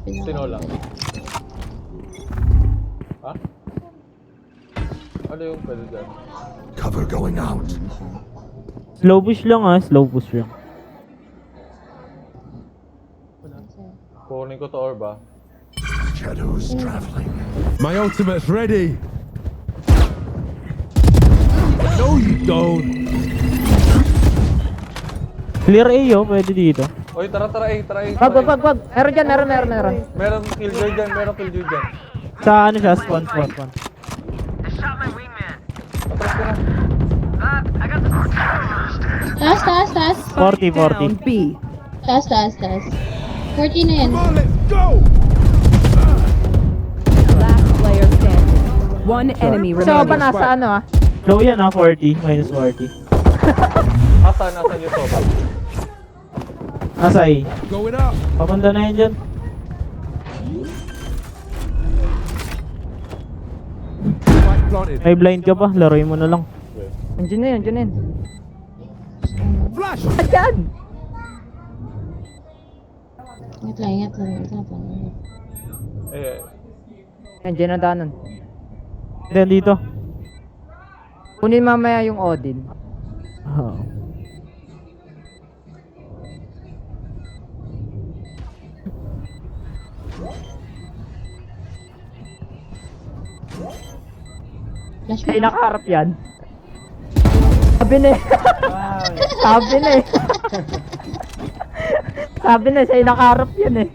Tinola. Ha? Ano yung pwede dyan? Cover going out. Slow push lang slow push lang. Kukunin ko to orb ah. Shadows traveling. My ultimate's ready. No, you don't. Clear A pwede dito. Oy, tara, tara, tara. Wag. Meron dyan, meron. Meron killjoy dyan, meron killjoy dyan. Sa ano siya, spawn. Atras ka na. Taas. 40. B. Taas. 40 na yan. Come on, let's go. Last player standing. One enemy So, ba remaining. nasa ano Low yan 40, minus 40. Asan yung top? Nasa A. Going up. Papunta na yan dyan. Spike planted. May blind ka pa, laruin mo na lang. Andiyan na yun. Flash. Ayan! Ingat lang. Andiyan na danon. Then dito. Kunin mamaya yung Odin. Oh. Flash Ay, mo. nakaharap yan. Sabi na eh. Sabi na, sa'yo nakaharap yan eh.